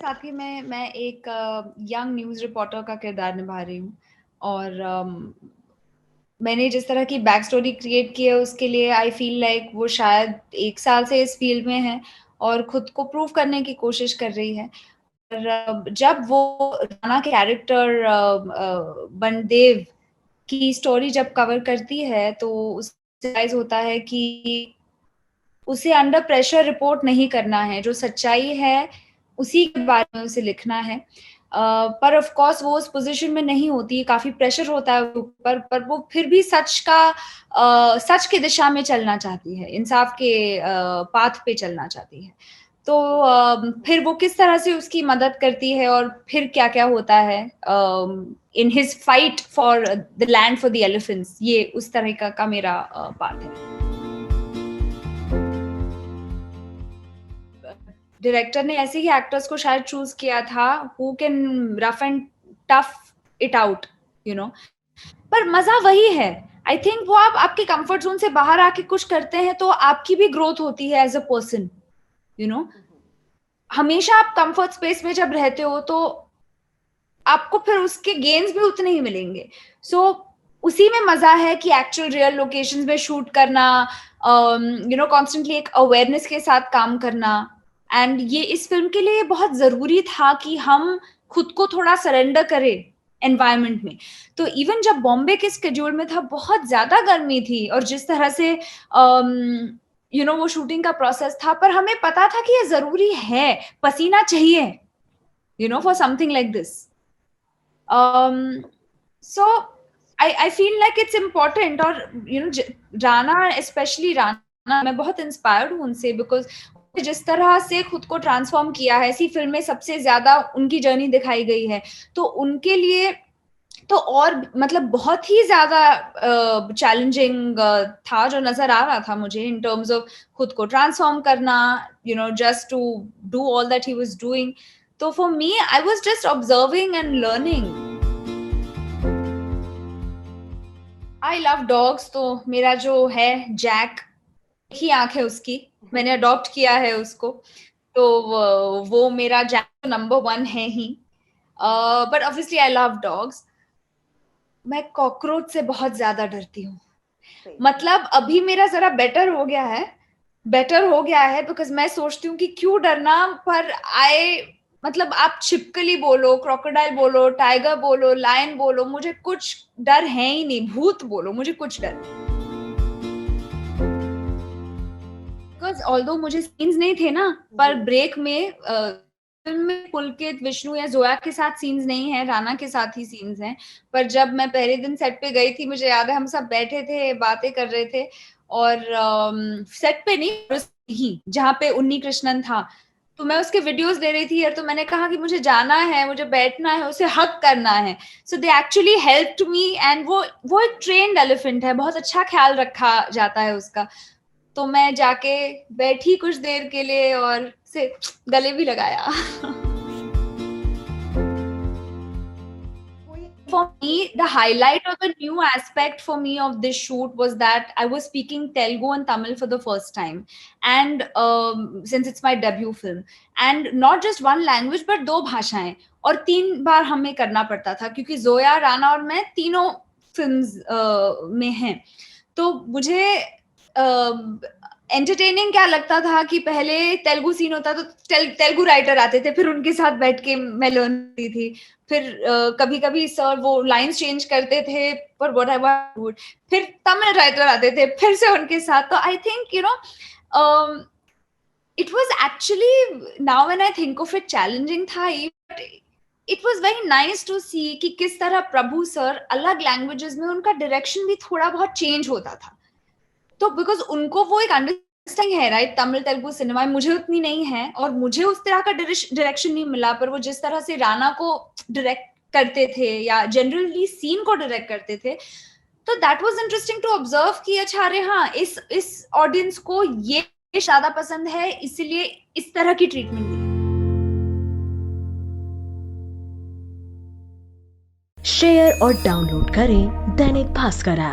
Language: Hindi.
साथी में मैं एक यंग न्यूज़ रिपोर्टर का किरदार निभा रही हूँ और मैंने जिस तरह की बैक स्टोरी क्रिएट की है उसके लिए आई फ़ील लाइक वो शायद 1 साल से इस फ़ील्ड में है और खुद को प्रूव करने की कोशिश कर रही है। और जब वो राना के कैरेक्टर बनदेव की स्टोरी जब कवर करती है तो उससे रियलाइज़ होता है कि उसे अंडर प्रेशर रिपोर्ट नहीं करना है, जो सच्चाई है उसी के बारे में उसे लिखना है। पर ऑफ कोर्स वो उस पोज़ीशन में नहीं होती, काफ़ी प्रेशर होता है ऊपर, पर वो फिर भी सच की दिशा में चलना चाहती है, इंसाफ के पाथ पे चलना चाहती है। तो फिर वो किस तरह से उसकी मदद करती है और फिर क्या-क्या होता है in his fight for the land for the elephants, ये उस तरह का मेरा पार्ट है। डायरेक्टर ने ऐसे ही एक्टर्स को शायद चूज़ किया था हू can rough and tough it out, you know. पर मज़ा वही है। आई थिंक वो आप आपके कंफर्ट ज़ोन से बाहर आके कुछ करते हैं तो आपकी भी ग्रोथ होती है as a person, you know. हमेशा आप कंफर्ट स्पेस में जब रहते हो तो आपको फिर उसके गेन्स भी उतने ही मिलेंगे। सो उसी में मज़ा है कि एक्चुअल रियल लोकेशंस में शूट करना, कॉन्स्टेंटली एक अवेयरनेस के साथ काम करना। एंड ये इस फ़िल्म के लिए बहुत ज़रूरी था कि हम खुद को थोड़ा सरेंडर करें एनवायरनमेंट में। तो इवन जब बॉम्बे के शेड्यूल में था, बहुत ज़्यादा गर्मी थी और जिस तरह से वो शूटिंग का प्रोसेस था, पर हमें पता था कि ये ज़रूरी है, पसीना चाहिए, for something like this. So I feel like it's important और राना स्पेशली राना मैं बहुत इंस्पायर्ड हूँ उनसे बिकॉज जिस तरह से खुद को ट्रांसफॉर्म किया है, ऐसी फिल्में सबसे ज्यादा उनकी जर्नी दिखाई गई है, तो उनके लिए तो और मतलब बहुत ही ज्यादा चैलेंजिंग था जो नजर आ रहा था मुझे इन टर्म्स ऑफ खुद को ट्रांसफॉर्म करना, just to do all that he was doing. तो for me I was just observing and learning. I love dogs, तो मेरा जो है जैक, एक ही आंख है उसकी, मैंने अडॉप्ट किया है उसको। तो वो मेरा जैक नंबर 1 है ही। But obviously I love dogs. मैं कॉकरोच से बहुत ज्यादा डरती हूँ। मतलब अभी मेरा जरा बेटर हो गया है बिकॉज मैं सोचती हूँ कि क्यों डरना, पर आई मतलब आप छिपकली बोलो, क्रोकोडाइल बोलो, टाइगर बोलो, लायन बोलो, मुझे कुछ डर है ही नहीं। भूत बोलो, मुझे कुछ डर नहीं। बिकॉज ऑल्दो मुझे सीन्स नहीं थे ना, पर ब्रेक में फिल्म में पुलकित, विष्णु या जोया के साथ सीन्स नहीं है, राना के साथ ही सीन्स हैं। पर जब मैं पहले दिन सेट पे गई थी, मुझे याद है हम सब बैठे थे, बातें कर रहे थे और सेट पे नहीं ही जहाँ पे उन्नी कृष्णन था, तो मैं उसके वीडियोस ले रही थी यार, तो मैंने कहा कि मुझे जाना है, मुझे बैठना है, उसे हक करना है। So they actually helped me and वो एक ट्रेन्ड एलिफेंट है, बहुत अच्छा ख्याल रखा जाता है उसका। तो मैं जाके बैठी कुछ देर के लिए और से गले भी लगाया। For me, the highlight or the new aspect for me of this shoot was that I was speaking Telugu and Tamil for the first time, and since it's my debut film, and not just one language but दो भाषाएं, और 3 बार हमें करना पड़ता था क्योंकि जोया, राना और मैं तीनों फिल्म्स में हैं। तो मुझे एंटरटेनिंग क्या लगता था कि पहले तेलुगु सीन होता तो तेलुगु राइटर आते थे, फिर उनके साथ बैठ के मैं लर्न करती थी। फिर कभी-कभी सर वो लाइन्स चेंज करते थे पर व्हाटएवर, फिर तमिल राइटर आते थे, फिर से उनके साथ। तो I think it was actually, now when I think of it, challenging था ही, but it was very nice to see कि किस तरह प्रभु सर अलग लैंग्वेजेस में उनका डायरेक्शन भी थोड़ा बहुत चेंज होता था। तो बिकॉज उनको वो एक अंडरस्टैंडिंग है, राइट, तमिल तेलुगु सिनेमा में मुझे उतनी नहीं है और मुझे उस तरह का डायरेक्शन नहीं मिला, पर वो जिस तरह से राना को डायरेक्ट करते थे या जनरली सीन को डायरेक्ट करते थे, तो that was interesting to observe कि अच्छा, अरे हाँ, इस ऑडियंस को ये ज्यादा पसंद है, इसलिए इस तरह की ट्रीटमेंट दी। शेयर और डाउनलोड करें दैनिक भास्कर ऐप।